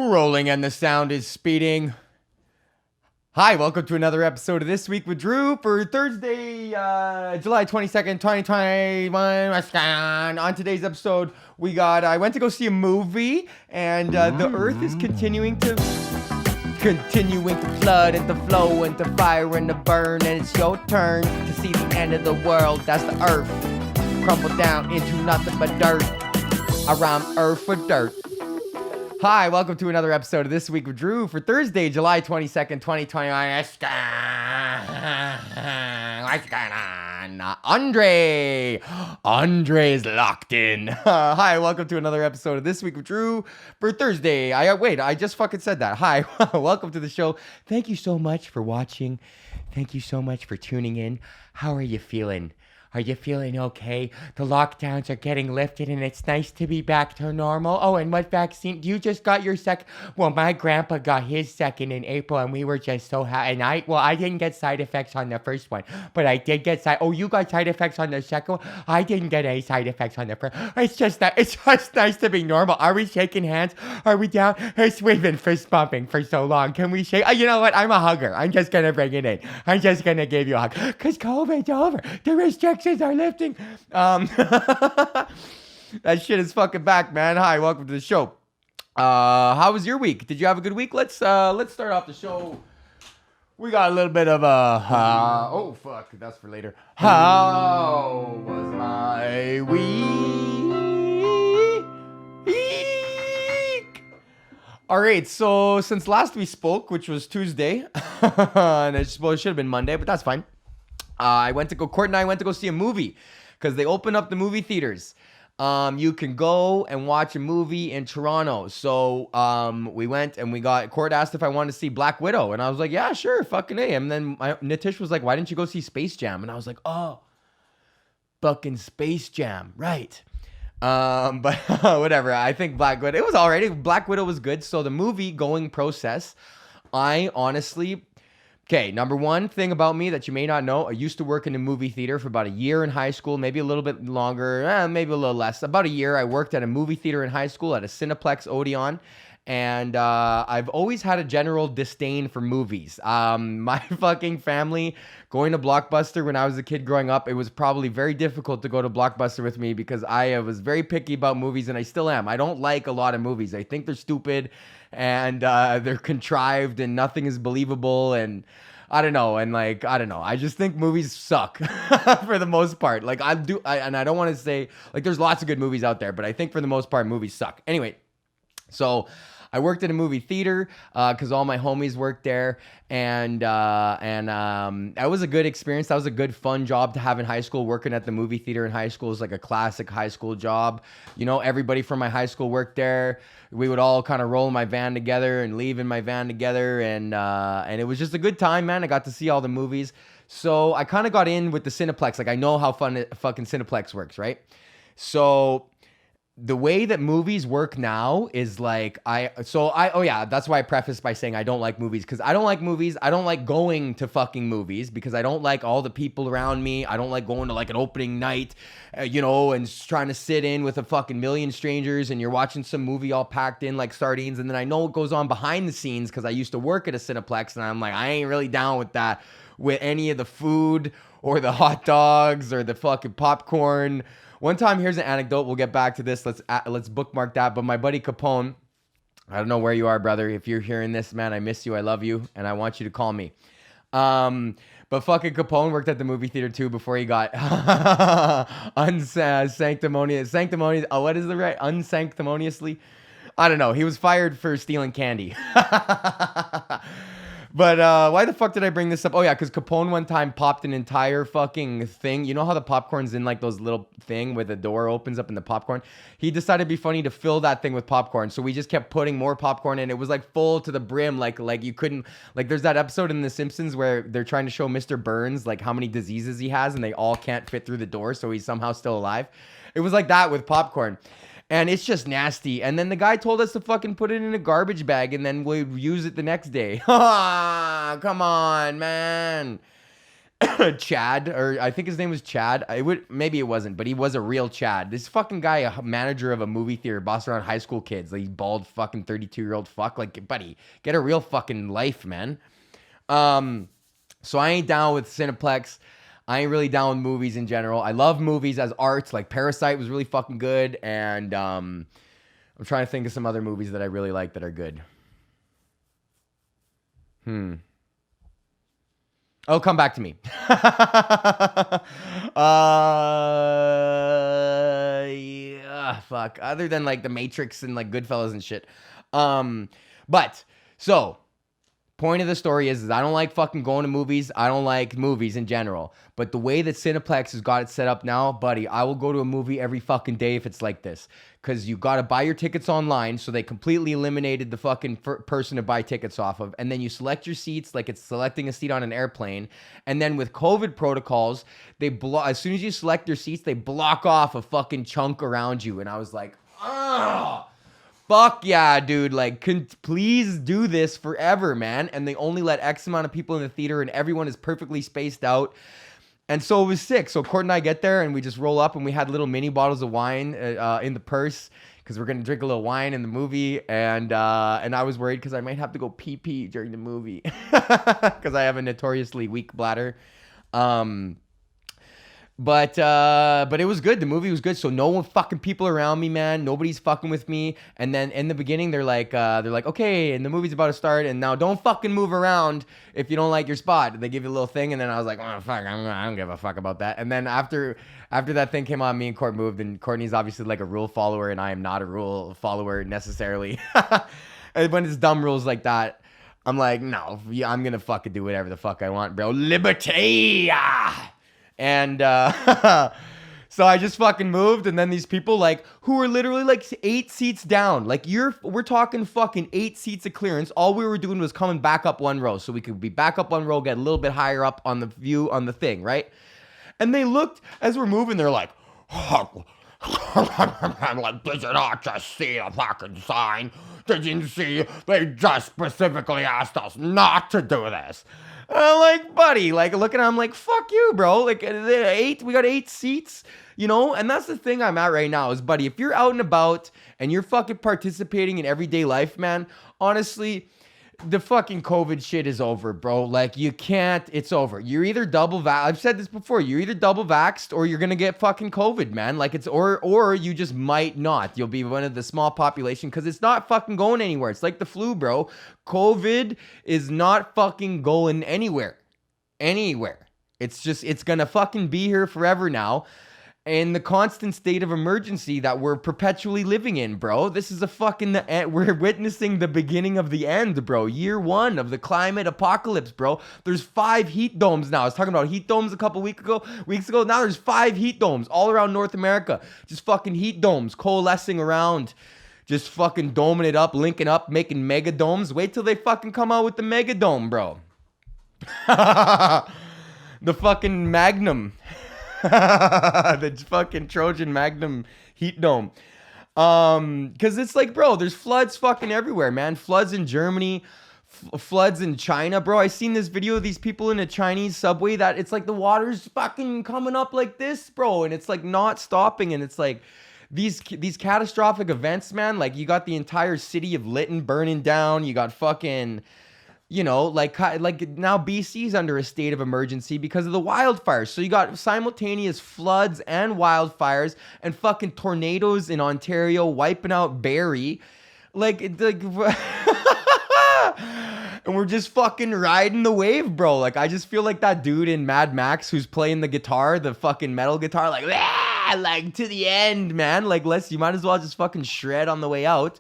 Rolling and the sound is speeding. Hi, welcome to another episode of This Week with Drew for Thursday, July 22nd, 2021. On today's episode, I went to go see a movie, and the earth is continuing to flood and to flow and to fire and to burn, and it's your turn to see the end of the world. That's the earth crumble down into nothing but dirt. Around earth for dirt. Hi, welcome to another episode of This Week with Drew for Thursday, July 22nd, 2021. What's going on? Andre is locked in. Hi, welcome to another episode of This Week with Drew for Thursday. I just fucking said that. Hi, welcome to the show. Thank you so much for watching. Thank you so much for tuning in. How are you feeling? Are you feeling okay? The lockdowns are getting lifted and it's nice to be back to normal. Oh, and what vaccine? You just got your second? Well, my grandpa got his second in April and we were just so happy. And I didn't get side effects on the first one, but I did get you got side effects on the second one? I didn't get any side effects on the first. It's just nice to be normal. Are we shaking hands? Are we down? We've been fist bumping for so long. Can we shake? You know what? I'm a hugger. I'm just going to bring it in. I'm just going to give you a hug. Because COVID's over. The restrictions are lifting. That shit is fucking back, man. Hi, welcome to the show. How was your week? Did you have a good week? Let's start off the show. We got a little bit of oh fuck, that's for later. How was my week? All right, so since last we spoke, which was Tuesday, and it should have been Monday, but that's fine. Court and I went to go see a movie because they opened up the movie theaters. You can go and watch a movie in Toronto. So we went and Court asked if I wanted to see Black Widow. And I was like, yeah, sure, fucking A. And then Nitish was like, why didn't you go see Space Jam? And I was like, oh, fucking Space Jam, right. But whatever. I think Black Widow, it was already, Black Widow was good. So the movie going process, I honestly... Okay, number one thing about me that you may not know, I used to work in a movie theater for about a year in high school, maybe a little bit longer, maybe a little less. About a year, I worked at a movie theater in high school at a Cineplex Odeon, and I've always had a general disdain for movies. My fucking family, going to Blockbuster when I was a kid growing up, it was probably very difficult to go to Blockbuster with me because I was very picky about movies, and I still am. I don't like a lot of movies. I think they're stupid, and they're contrived, and nothing is believable, and I don't know. I just think movies suck for the most part. I don't want to say, there's lots of good movies out there, but I think for the most part, movies suck. Anyway, so I worked in a movie theater because all my homies worked there, and that was a good experience. That was a good, fun job to have in high school. Working at the movie theater in high school is like a classic high school job. You know, everybody from my high school worked there. We would all kind of roll in my van together and leave in my van together, and it was just a good time, man. I got to see all the movies, so I kind of got in with the Cineplex. I know how fucking Cineplex works, right? So the way that movies work now is that's why I prefaced by saying I don't like movies, because I don't like movies. I don't like going to fucking movies because I don't like all the people around me. I don't like going to an opening night, and trying to sit in with a fucking million strangers and you're watching some movie all packed in like sardines. And then I know what goes on behind the scenes because I used to work at a Cineplex, and I'm like, I ain't really down with that, with any of the food or the hot dogs or the fucking popcorn. One time, here's an anecdote. We'll get back to this. Let's bookmark that. But my buddy Capone, I don't know where you are, brother. If you're hearing this, man, I miss you. I love you, and I want you to call me. But fucking Capone worked at the movie theater too before he got unsanctimoniously. I don't know. He was fired for stealing candy. But why the fuck did I bring this up? Oh, yeah, because Capone one time popped an entire fucking thing. You know how the popcorn's in those little thing where the door opens up in the popcorn? He decided it'd be funny to fill that thing with popcorn. So we just kept putting more popcorn in. It was full to the brim. Like you couldn't, there's that episode in The Simpsons where they're trying to show Mr. Burns how many diseases he has and they all can't fit through the door. So he's somehow still alive. It was like that with popcorn. And it's just nasty. And then the guy told us to fucking put it in a garbage bag and then we'd use it the next day. Come on, man. Chad, or I think his name was Chad. Maybe it wasn't, but he was a real Chad. This fucking guy, a manager of a movie theater, boss around high school kids. Like, bald fucking 32-year-old fuck. Like, buddy, get a real fucking life, man. So I ain't down with Cineplex. I ain't really down with movies in general. I love movies as art. Like Parasite was really fucking good, and I'm trying to think of some other movies that I really like that are good. Oh, come back to me. Yeah, fuck. Other than like The Matrix and like Goodfellas and shit. But so point of the story is I don't like fucking going to movies. I don't like movies in general. But the way that Cineplex has got it set up now, buddy, I will go to a movie every fucking day if it's like this. Because you got to buy your tickets online. So they completely eliminated the fucking person to buy tickets off of. And then you select your seats like it's selecting a seat on an airplane. And then with COVID protocols, as soon as you select your seats, they block off a fucking chunk around you. And I was like, ugh. Fuck yeah, dude. Like, please do this forever, man. And they only let X amount of people in the theater and everyone is perfectly spaced out. And so it was sick. So Court and I get there and we just roll up and we had little mini bottles of wine in the purse because we're going to drink a little wine in the movie. And I was worried because I might have to go pee during the movie because I have a notoriously weak bladder. But it was good. The movie was good. So no fucking people around me, man. Nobody's fucking with me. And then in the beginning, they're like, okay, and the movie's about to start. And now don't fucking move around if you don't like your spot. They give you a little thing. And then I was like, oh, fuck, I don't give a fuck about that. And then after that thing came on, me and Court moved. And Courtney's obviously like a rule follower. And I am not a rule follower necessarily. And when it's dumb rules like that, I'm like, no, I'm going to fucking do whatever the fuck I want, bro. Liberty! And so I just fucking moved, and then these people like who were literally like 8 seats down, like we're talking fucking 8 seats of clearance. All we were doing was coming back up one row, so we could be back up one row, get a little bit higher up on the view on the thing, right? And they looked as we're moving, they're like, like, did you not just see the fucking sign? Did you see? They just specifically asked us not to do this. I'm like, buddy, like, looking at him like, fuck you, bro. Like, we got 8 seats, you know? And that's the thing I'm at right now is, buddy, if you're out and about and you're fucking participating in everyday life, man, honestly, the fucking COVID shit is over, bro. Like, you can't, it's over. You're either I've said this before, you're either double vaxxed or you're gonna get fucking COVID, man. Like, it's, or you just might not. You'll be one of the small population because it's not fucking going anywhere. It's like the flu, bro. COVID is not fucking going anywhere. It's just, it's gonna fucking be here forever now. In the constant state of emergency that we're perpetually living in, bro. This is we're witnessing the beginning of the end, bro. Year 1 of the climate apocalypse, bro. There's 5 heat domes now. I was talking about heat domes a couple weeks ago. Now there's 5 heat domes all around North America. Just fucking heat domes coalescing around. Just fucking doming it up, linking up, making mega domes. Wait till they fucking come out with the mega dome, bro. The fucking Magnum. The fucking Trojan Magnum heat dome. Because it's like, bro, there's floods fucking everywhere, man. Floods in Germany, floods in China, bro. I seen this video of these people in a Chinese subway that it's like the water's fucking coming up like this, bro, and it's like not stopping, and it's like these catastrophic events, man. Like, you got the entire city of Lytton burning down. You got fucking, you know, like now BC's under a state of emergency because of the wildfires. So you got simultaneous floods and wildfires and fucking tornadoes in Ontario wiping out Barrie. Like and we're just fucking riding the wave, bro. Like, I just feel like that dude in Mad Max who's playing the guitar, the fucking metal guitar, like to the end, man. Like, you might as well just fucking shred on the way out.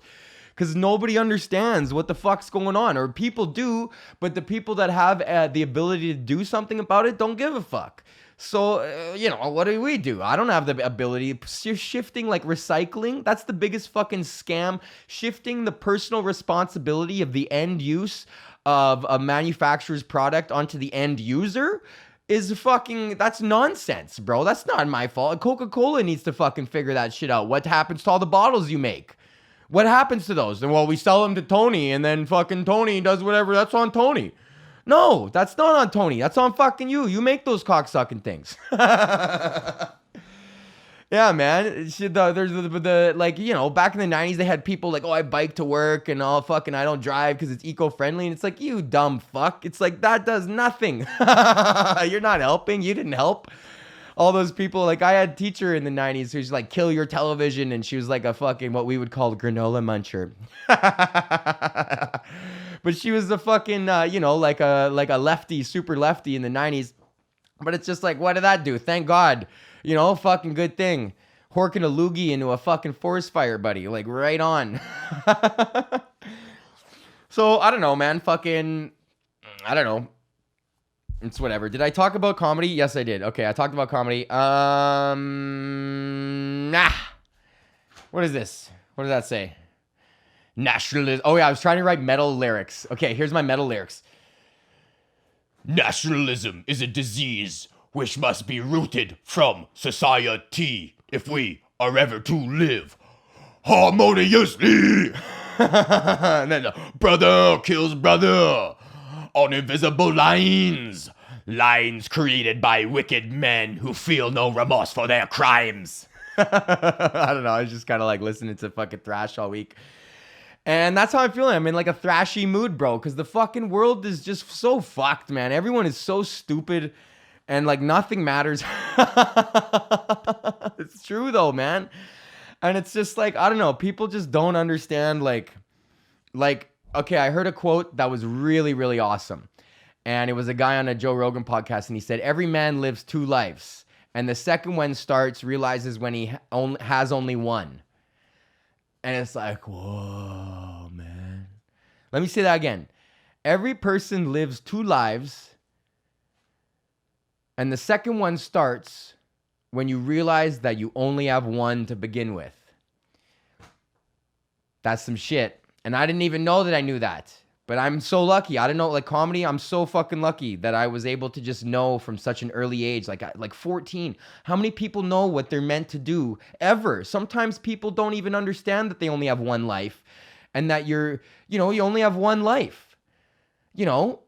Because nobody understands what the fuck's going on. Or people do, but the people that have the ability to do something about it don't give a fuck. So, you know, what do? I don't have the ability. Shifting, like, recycling, that's the biggest fucking scam. Shifting the personal responsibility of the end use of a manufacturer's product onto the end user is fucking, that's nonsense, bro. That's not my fault. Coca-Cola needs to fucking figure that shit out. What happens to all the bottles you make? What happens to those? Well, we sell them to Tony, and then fucking Tony does whatever. That's on Tony. No, that's not on Tony. That's on fucking you. You make those cocksucking things. Yeah, man. There's the like, you know, back in the 90s, they had people like, oh, I bike to work and all fucking I don't drive because it's eco-friendly. And it's like, you dumb fuck. It's like, that does nothing. You're not helping. You didn't help. All those people, like I had a teacher in the 90s who's like, kill your television. And she was like a fucking, what we would call granola muncher. But she was a fucking, you know, like a lefty, super lefty in the 90s. But it's just like, what did that do? Thank God. You know, fucking good thing. Horking a loogie into a fucking forest fire, buddy. Like, right on. So, I don't know, man. Fucking, I don't know. It's whatever. Did I talk about comedy? Yes, I did. Okay, I talked about comedy. What is this? What does that say? Nationalism. Oh, yeah, I was trying to write metal lyrics. Okay, here's my metal lyrics. Nationalism is a disease which must be rooted from society if we are ever to live harmoniously. And then brother kills brother on invisible lines. Lines created by wicked men who feel no remorse for their crimes. I don't know. I was just kind of like listening to fucking thrash all week. And that's how I'm feeling. I'm in like a thrashy mood, bro. Because the fucking world is just so fucked, man. Everyone is so stupid. And like nothing matters. It's true though, man. And it's just like, I don't know. People just don't understand like, okay, I heard a quote that was really, really awesome. And it was a guy on a Joe Rogan podcast. And he said, every man lives 2 lives. And the second one realizes when he has only one. And it's like, whoa, man. Let me say that again. Every person lives 2 lives. And the second one starts when you realize that you only have one to begin with. That's some shit. And I didn't even know that I knew that. But I'm so lucky. I don't know, like comedy, I'm so fucking lucky that I was able to just know from such an early age, like 14. How many people know what they're meant to do ever? Sometimes people don't even understand that they only have one life and that you only have one life. You know?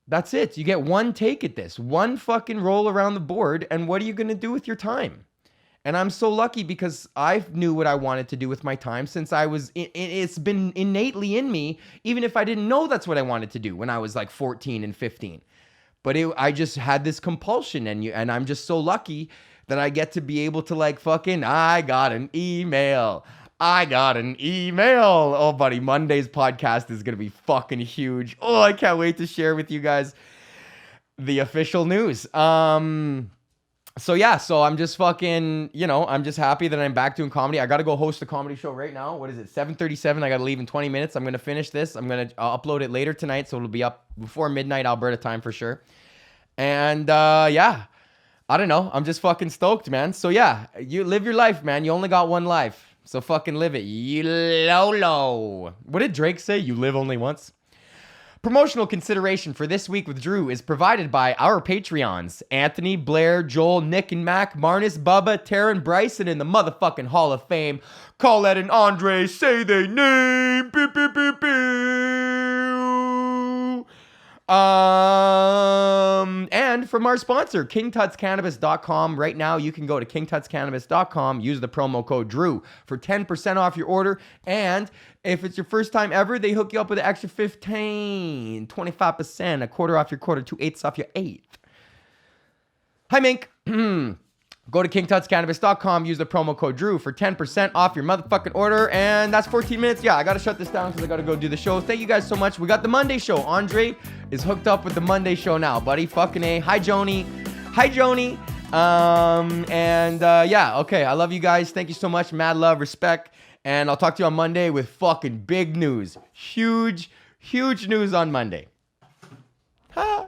That's it. You get one take at this. One fucking roll around the board, and what are you going to do with your time? And I'm so lucky because I knew what I wanted to do with my time since I was, it's been innately in me, even if I didn't know that's what I wanted to do when I was like 14 and 15. But I just had this compulsion, and I'm just so lucky that I get to be able to like fucking, I got an email. Oh, buddy, Monday's podcast is going to be fucking huge. Oh, I can't wait to share with you guys the official news. So yeah, so I'm just fucking, I'm just happy that I'm back doing comedy. I got to go host a comedy show right now. What is it? 7:37. I got to leave in 20 minutes. I'm going to finish this. I'll upload it later tonight. So it'll be up before midnight Alberta time for sure. And yeah, I don't know. I'm just fucking stoked, man. So yeah, you live your life, man. You only got one life. So fucking live it. YOLO. What did Drake say? You live only once. Promotional consideration for This Week with Drew is provided by our Patreons. Anthony, Blair, Joel, Nick and Mac, Marnus, Bubba, Taryn, Bryson in the motherfucking Hall of Fame. Colette and Andre say their name. Beep, beep, beep, beep. And from our sponsor, KingTutsCannabis.com. Right now, you can go to KingTutsCannabis.com, use the promo code Drew for 10% off your order. And if it's your first time ever, they hook you up with an extra 25%, a quarter off your quarter, 2/8 off your eighth. Hi, Mink. Go to KingTutsCannabis.com, use the promo code Drew for 10% off your motherfucking order. And that's 14 minutes. Yeah, I got to shut this down because I got to go do the show. Thank you guys so much. We got the Monday show. Andre is hooked up with the Monday show now, buddy. Fucking A. Hi, Joni. Yeah, okay. I love you guys. Thank you so much. Mad love, respect. And I'll talk to you on Monday with fucking big news. Huge news on Monday. Ha!